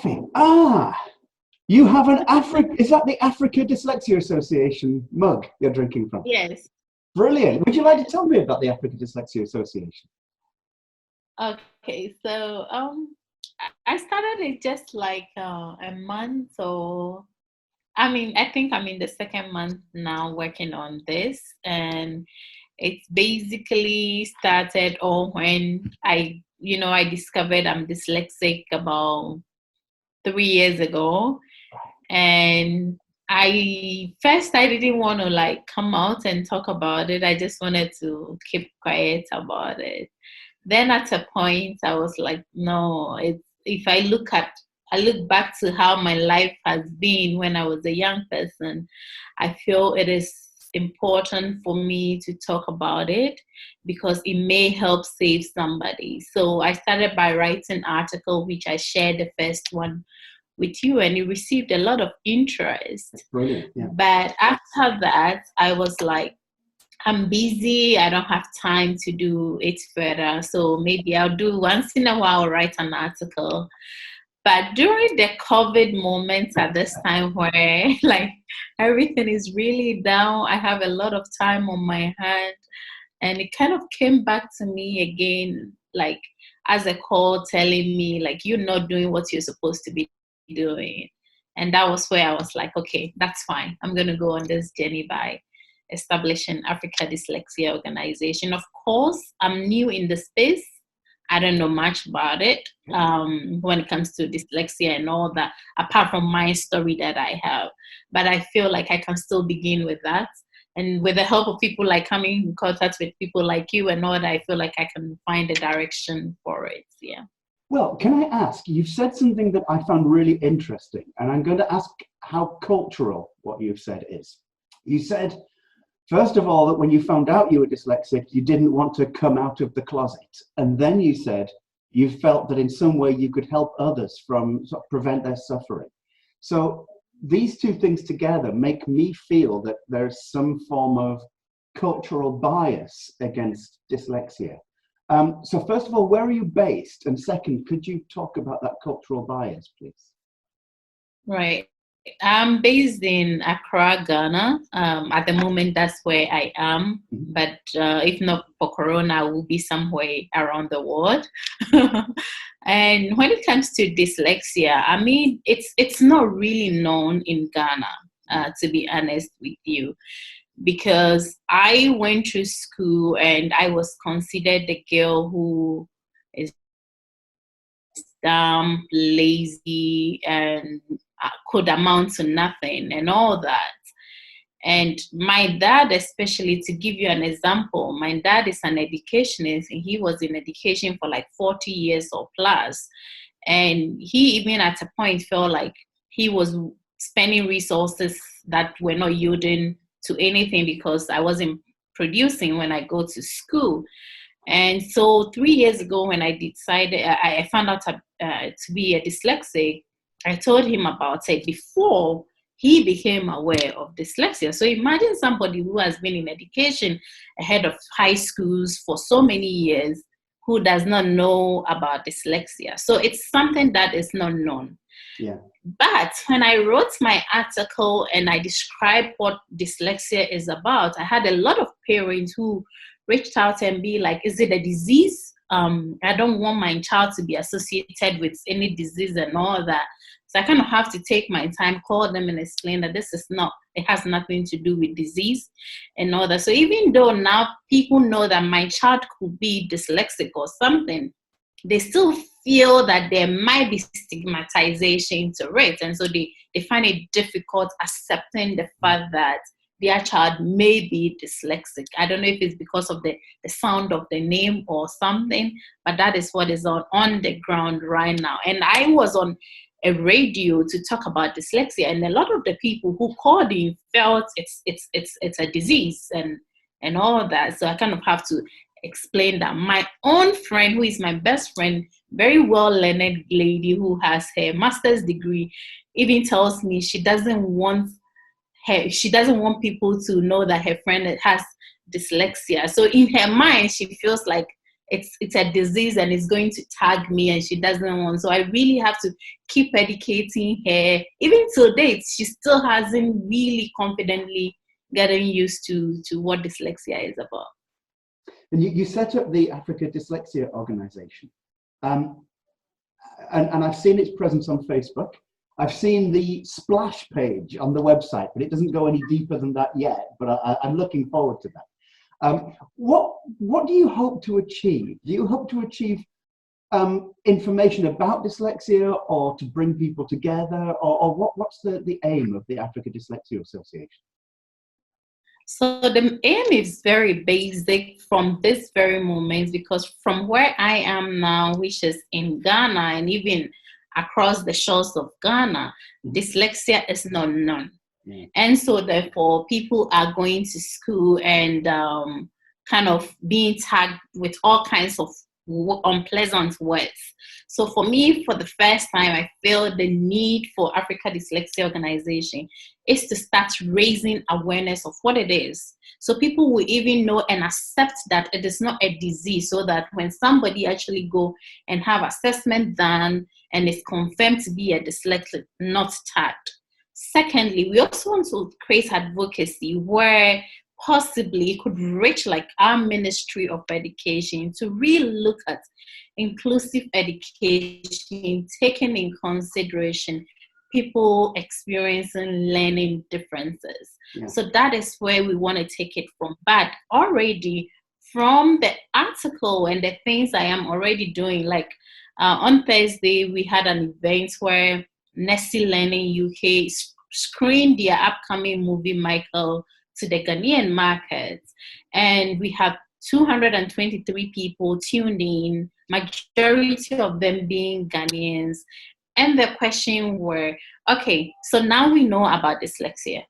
coffee. Ah, you have an is that the Africa Dyslexia Association mug you're drinking from? Yes. Brilliant. Would you like to tell me about the Africa Dyslexia Association? Okay, so I started it just like a month, or I think I'm in the second month now working on this, and it's basically started all when I discovered I'm dyslexic about 3 years ago. And I didn't want to like come out and talk about it. I just wanted to keep quiet about it. Then at a point I was like, no, if I look back to how my life has been when I was a young person, I feel it is important for me to talk about it because it may help save somebody. So I started by writing an article, which I shared the first one with you, and it received a lot of interest. Brilliant. Yeah. But after that, I was like, I'm busy. I don't have time to do it further. So maybe I'll do once in a while, write an article. But during the COVID moments at this time where like everything is really down, I have a lot of time on my hand, and it kind of came back to me again, like as a call telling me like, you're not doing what you're supposed to be doing. And that was where I was like, okay, that's fine. I'm going to go on this journey by establishing Africa Dyslexia Organization. Of course, I'm new in the space. I don't know much about it when it comes to dyslexia and all that, apart from my story that I have. But I feel like I can still begin with that. And with the help of people like coming in contact with people like you and all that, I feel like I can find a direction for it. Yeah. Well, can I ask, you've said something that I found really interesting, and I'm going to ask how cultural what you've said is. You said, first of all, that when you found out you were dyslexic, you didn't want to come out of the closet. And then you said you felt that in some way you could help others from sort of prevent their suffering. So these two things together make me feel that there's some form of cultural bias against dyslexia. So first of all, where are you based? And second, could you talk about that cultural bias, please? Right. I'm based in Accra, Ghana. At the moment, that's where I am. Mm-hmm. But if not for Corona, I will be somewhere around the world. And when it comes to dyslexia, I mean, it's not really known in Ghana, to be honest with you, because I went to school and I was considered the girl who is dumb, lazy, and could amount to nothing and all that. And my dad, especially, to give you an example, my dad is an educationist and he was in education for like 40 years or plus. And he even at a point felt like he was spending resources that were not yielding to anything because I wasn't producing when I go to school. And so 3 years ago when I decided, I found out to be a dyslexic, I told him about it before he became aware of dyslexia. So imagine somebody who has been in education ahead of high schools for so many years who does not know about dyslexia. So it's something that is not known. Yeah. But when I wrote my article and I described what dyslexia is about, I had a lot of parents who reached out and be like, is it a disease? I don't want my child to be associated with any disease and all that. So I kind of have to take my time, call them and explain that it has nothing to do with disease and all that. So even though now people know that my child could be dyslexic or something, they still feel that there might be stigmatization to it. And so they find it difficult accepting the fact that their child may be dyslexic. I don't know if it's because of the sound of the name or something, but that is what is on the ground right now. And I was on a radio to talk about dyslexia, and a lot of the people who called in felt it's a disease and all that. So I kind of have to explain that. My own friend, who is my best friend, very well-learned lady who has her master's degree, even tells me she doesn't want people to know that her friend has dyslexia. So in her mind, she feels like it's a disease and it's going to tag me and she doesn't want. So I really have to keep educating her. Even till date, she still hasn't really confidently gotten used to what dyslexia is about. And you set up the Africa Dyslexia Organization. And I've seen its presence on Facebook. I've seen the splash page on the website, but it doesn't go any deeper than that yet. But I'm looking forward to that. What do you hope to achieve? Do you hope to achieve information about dyslexia, or to bring people together, or what's the aim of the Africa Dyslexia Association? So the aim is very basic from this very moment, because from where I am now, which is in Ghana and even across the shores of Ghana, dyslexia is not known. And so therefore people are going to school and kind of being tagged with all kinds of unpleasant words. So for me, for the first time, I feel the need for Africa Dyslexia Organization is to start raising awareness of what it is. So people will even know and accept that it is not a disease, so that when somebody actually go and have assessment done and is confirmed to be a dyslexic, not tagged. Secondly, we also want to create advocacy where possibly it could reach like our Ministry of Education to really look at inclusive education, taking in consideration people experiencing learning differences. Yeah. So that is where we want to take it from. But already from the article and the things I am already doing, like on Thursday, we had an event where Nestle Learning UK screened their upcoming movie, Michael, to the Ghanaian market. And we have 223 people tuned in, majority of them being Ghanaians. And the question were, okay, so now we know about dyslexia.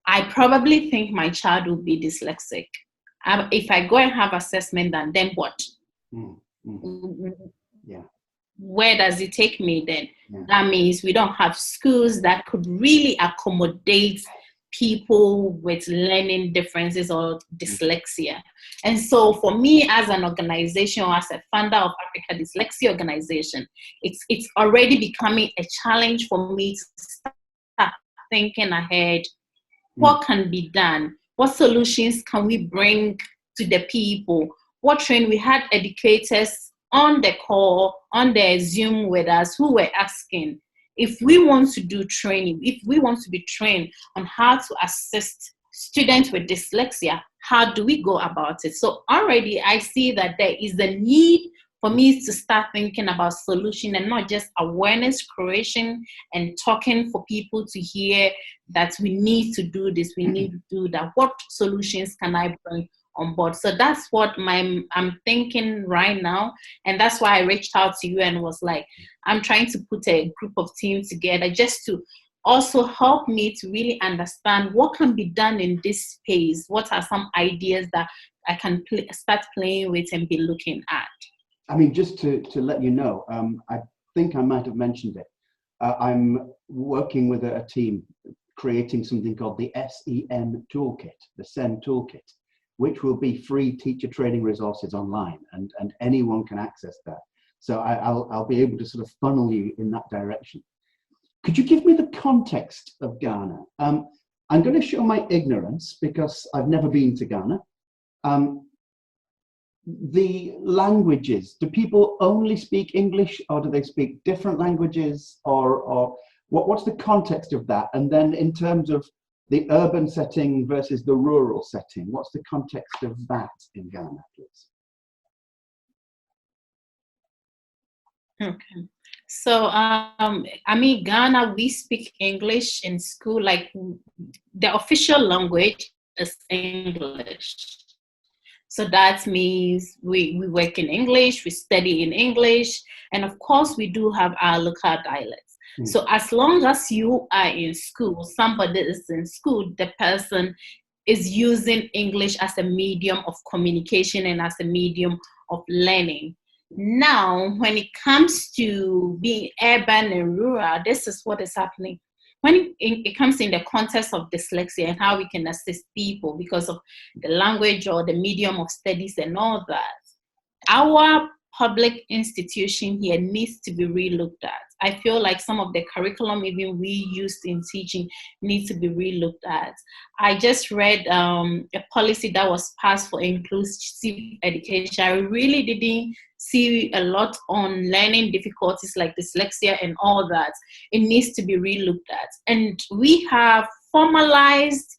I probably think my child will be dyslexic. If I go and have assessment done, then what? Yeah. Where does it take me then? Yeah. That means we don't have schools that could really accommodate people with learning differences or dyslexia. And so for me as an organization, or as a founder of Africa Dyslexia Organization, it's already becoming a challenge for me to start thinking ahead. What can be done? What solutions can we bring to the people? What training? We had educators on the call, on the Zoom with us, who were asking, if we want to do training, if we want to be trained on how to assist students with dyslexia, how do we go about it? So already I see that there is a need for me to start thinking about solution and not just awareness creation and talking for people to hear that we need to do this, we need to do that. What solutions can I bring on board? So that's what I'm thinking right now. And that's why I reached out to you and was like, I'm trying to put a group of teams together just to also help me to really understand what can be done in this space. What are some ideas that I can start playing with and be looking at? I mean, just to let you know, I think I might have mentioned it. I'm working with a team creating something called the SEN Toolkit, the SEN Toolkit, which will be free teacher training resources online, and anyone can access that. So I'll be able to sort of funnel you in that direction. Could you give me the context of Ghana? I'm going to show my ignorance because I've never been to Ghana. The languages, do people only speak English, or do they speak different languages, or what's the context of that? And then in terms of the urban setting versus the rural setting, what's the context of that in Ghana, please? Okay. So, I mean, Ghana, we speak English in school, like the official language is English. So that means we work in English, we study in English, and of course we do have our local dialects. So as long as you are in school, somebody is in school, the person is using English as a medium of communication and as a medium of learning. Now, when it comes to being urban and rural, this is what is happening. When it comes in the context of dyslexia and how we can assist people because of the language or the medium of studies and all that, our public institution here needs to be relooked at. I feel like some of the curriculum even we used in teaching needs to be relooked at. I just read a policy that was passed for inclusive education. I really didn't see a lot on learning difficulties like dyslexia and all that. It needs to be relooked at. And we have formalized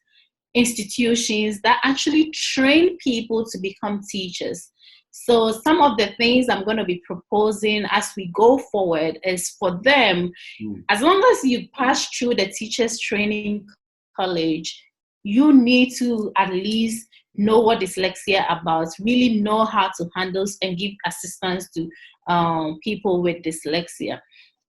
institutions that actually train people to become teachers. So some of the things I'm going to be proposing as we go forward is for them, as long as you pass through the teachers training college, you need to at least know what dyslexia about, really know how to handle and give assistance to people with dyslexia.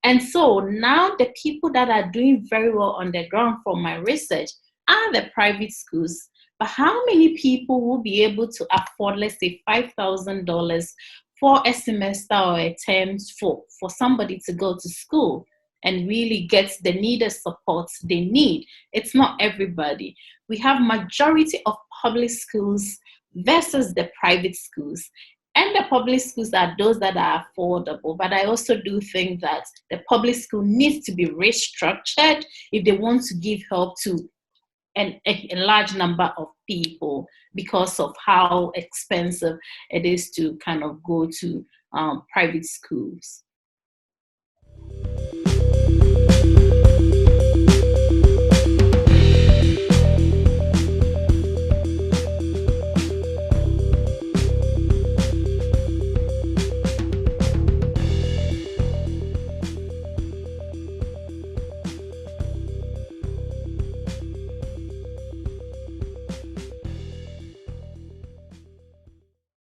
And so now the people that are doing very well on the ground from my research are the private schools. But how many people will be able to afford, let's say, $5,000 for a semester or a term for somebody to go to school and really get the needed support they need? It's not everybody. We have majority of public schools versus the private schools. And the public schools are those that are affordable. But I also do think that the public school needs to be restructured if they want to give help to a large number of people, because of how expensive it is to kind of go to private schools.